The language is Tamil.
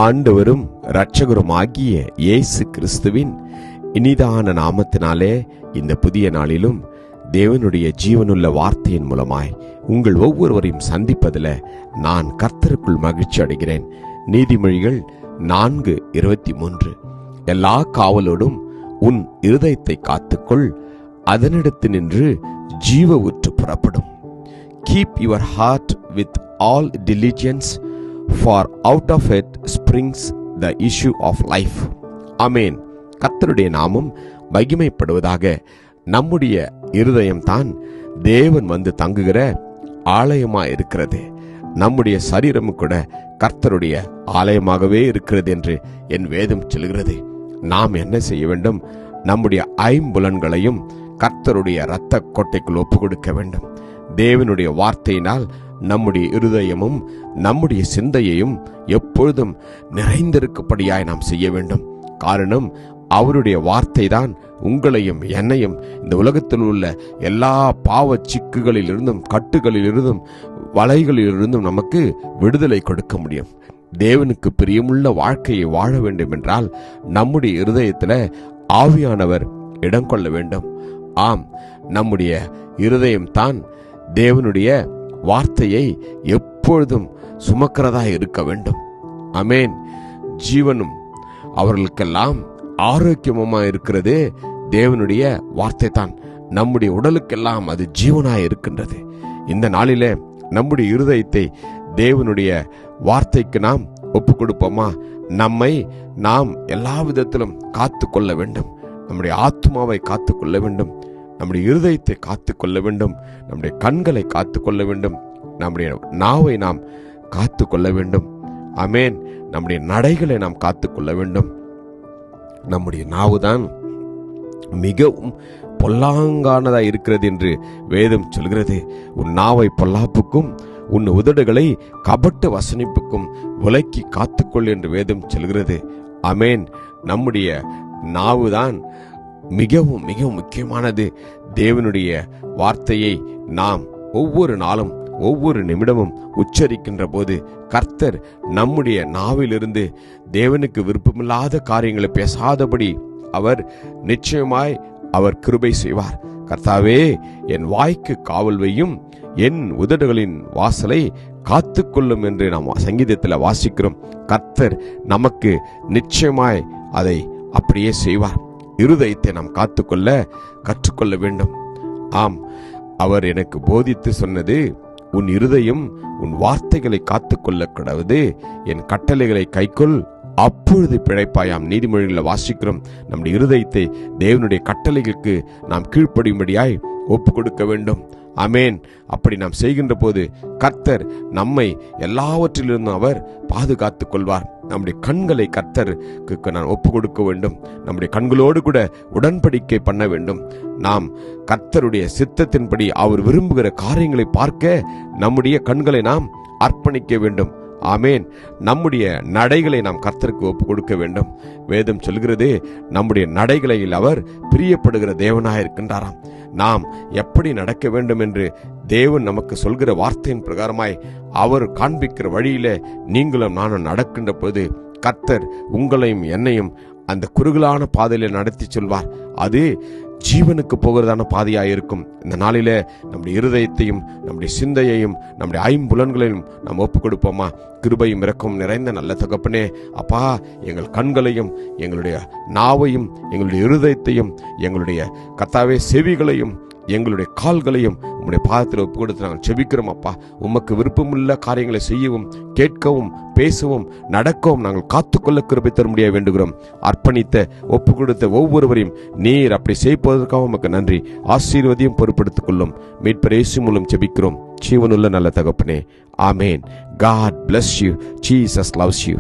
ஆண்டவரும் இரட்சகருமாகிய இயேசு கிறிஸ்துவின் இனிதான நாமத்தினாலே இந்த புதிய நாளிலும் தேவனுடைய ஜீவனுள்ள வார்த்தையின் மூலமாய் உங்கள் ஒவ்வொருவரையும் சந்திப்பதில் நான் கர்த்தருக்குள் மகிழ்ச்சி அடைகிறேன். நீதிமொழிகள் 4:23. எல்லா காவலோடும் உன் இருதயத்தை காத்துக்கொள், அதனிடத்து நின்று ஜீவ ஊற்று புறப்படும். Keep your heart with all diligence, for out of it springs the issue of life. ஆமென். கர்த்தருடைய நாமம் மகிமைப்படுவதாக. நம்முடைய இருதயம்தான் தேவன் வந்து தங்குகிற ஆலயமாய் இருக்கிறது. நம்முடைய சரீரம் கூட கர்த்தருடைய ஆலயமாகவே இருக்கிறது என்று என் வேதம் சொல்கிறது. நாம் என்ன செய்ய வேண்டும்? நம்முடைய ஐம்புலன்களையும் கர்த்தருடைய இரத்த கொட்டைக்குள் ஒப்பு கொடுக்க வேண்டும். தேவனுடைய வார்த்தையினால் நம்முடைய இருதயமும் நம்முடைய சிந்தையையும் எப்பொழுதும் நிறைந்திருக்கும்படியாய் நாம் செய்ய வேண்டும். காரணம், அவருடைய வார்த்தை தான் உங்களையும் என்னையும் இந்த உலகத்தில் உள்ள எல்லா பாவ சிக்குகளில் இருந்தும் கட்டுகளில் இருந்தும் வலைகளில் இருந்தும் நமக்கு விடுதலை கொடுக்க முடியும். தேவனுக்கு பிரியமுள்ள வாழ்க்கையை வாழ வேண்டும் என்றால் நம்முடைய இருதயத்தில் ஆவியானவர் இடம் கொள்ள வேண்டும். ஆம், நம்முடைய இருதயம்தான் தேவனுடைய வார்த்தையை எப்பொழுதும் சுமக்கிறதா இருக்க வேண்டும். ஆமென். ஜீவனும் அவர்களுக்கெல்லாம் ஆரோக்கியமுமாய் இருக்கிறது தேவனுடைய வார்த்தை தான். நம்முடைய உடலுக்கெல்லாம் அது ஜீவனாய் இருக்கின்றது. இந்த நாளிலே நம்முடைய இருதயத்தை தேவனுடைய வார்த்தைக்கு நாம் ஒப்பு கொடுப்போமா? நம்மை நாம் எல்லா விதத்திலும் காத்து கொள்ள வேண்டும். நம்முடைய ஆத்மாவை காத்து கொள்ள வேண்டும், நம்முடைய இருதயத்தை காத்து கொள்ள வேண்டும், நம்முடைய கண்களை காத்து கொள்ள வேண்டும், நம்முடைய நாவை நாம் காத்து கொள்ள வேண்டும். ஆமென். நம்முடைய நடைகளை நாம் காத்து கொள்ள வேண்டும். நம்முடைய நாவுதான் மிகவும் பொல்லாங்கானதா இருக்கிறது என்று வேதம் சொல்கிறது. உன் நாவை பொல்லாப்புக்கும் உன் உதடுகளை கபட்டு வசனிப்புக்கும் விலக்கி காத்துக்கொள் என்று வேதம் சொல்கிறது. ஆமென். நம்முடைய நாவுதான் மிகவும் மிகவும் முக்கியமானது. தேவனுடைய வார்த்தையை நாம் ஒவ்வொரு நாளும் ஒவ்வொரு நிமிடமும் உச்சரிக்கின்ற போது கர்த்தர் நம்முடைய நாவிலிருந்து தேவனுக்கு விருப்பமில்லாத காரியங்களை பேசாதபடி அவர் நிச்சயமாய் அவர் கிருபை செய்வார். கர்த்தாவே, என் வாய்க்கு காவல் வையும், என் உதடுகளின் வாசலை காத்துக்கொள்ளும் என்று நாம் சங்கீதத்தில் வாசிக்கிறோம். கர்த்தர் நமக்கு நிச்சயமாய் அதை அப்படியே செய்வார். இருதயத்தை நாம் காத்துக்கொள்ள கற்றுக்கொள்ள வேண்டும். ஆம், அவர் எனக்கு போதித்து சொன்னது, உன் இருதயம் உன் வார்த்தைகளை காத்துக்கொள்ள கூடாது, என் கட்டளைகளை கைக்கொள், அப்பொழுது பிழைப்பாயாம். நீதிமொழிகளில் வாசிக்கிறோம். நம்முடைய இருதயத்தை தேவனுடைய கட்டளைகளுக்கு நாம் கீழ்ப்படியும்படியாய் ஒப்பு கொடுக்க வேண்டும். ஆமென். அப்படி நாம் செய்கின்ற போது கர்த்தர் நம்மை எல்லாவற்றிலிருந்தும் அவர் பாதுகாத்துக் கொள்வார். நம்முடைய கண்களை கர்த்தருக்கு நான் ஒப்பு கொடுக்க வேண்டும். நம்முடைய கண்களோடு கூட உடன்படிக்கை பண்ண வேண்டும். நாம் கர்த்தருடைய சித்தத்தின்படி அவர் விரும்புகிற காரியங்களை பார்க்க நம்முடைய கண்களை நாம் அர்ப்பணிக்க வேண்டும். ஆமென். நம்முடைய நடைகளை நாம் கர்த்தருக்கு ஒப்பு கொடுக்க வேண்டும். வேதம் சொல்கிறது, நம்முடைய நடைகளில் அவர் பிரியப்படுகிற தேவனாக இருக்கின்றாராம். நாம் எப்படி நடக்க வேண்டும் என்று தேவன் நமக்கு சொல்கிற வார்த்தையின் பிரகாரமாய் அவர் காண்பிக்கிற வழியில நீங்களும் நானும் நடக்கின்ற போது கர்த்தர் உங்களையும் என்னையும் அந்த குறுகலான பாதையில நடத்தி சொல்வார். அது ஜீவனுக்கு போகிறதான பாதையாக இருக்கும். இந்த நாளில நம்முடைய இருதயத்தையும் நம்முடைய சிந்தையையும் நம்முடைய ஐம்புலன்களையும் நாம் ஒப்பு கொடுப்போமா? கிருபையும் இரக்கமும் நிறைந்த நல்ல தகப்பனே, அப்பா, எங்கள் கண்களையும் எங்களுடைய நாவையும் எங்களுடைய இருதயத்தையும் எங்களுடைய கர்த்தாவே செவிகளையும் எங்களுடைய கால்களையும் உம்முடைய பாதத்தில் ஒப்பு கொடுத்து நாங்கள் செபிக்கிறோம். அப்பா, உமக்கு விருப்பமுள்ள காரியங்களை செய்யவும், கேட்கவும், பேசவும், நடக்கவும் நாங்கள் காத்துக்கொள்ள கிருபை தரும்படியாக வேண்டுகிறோம். அர்ப்பணித்த ஒப்பு கொடுத்த ஒவ்வொருவரையும் நீர் அப்படி செய்வதற்காக உமக்கு நன்றி. ஆசீர்வதியும் பொறுப்படுத்திக் கொள்ளும். மீட்பர் இயேசு மூலம் செபிக்கிறோம் ஜீவனுள்ள நல்ல தகப்பனே. ஆமேன். God bless you. Jesus loves you.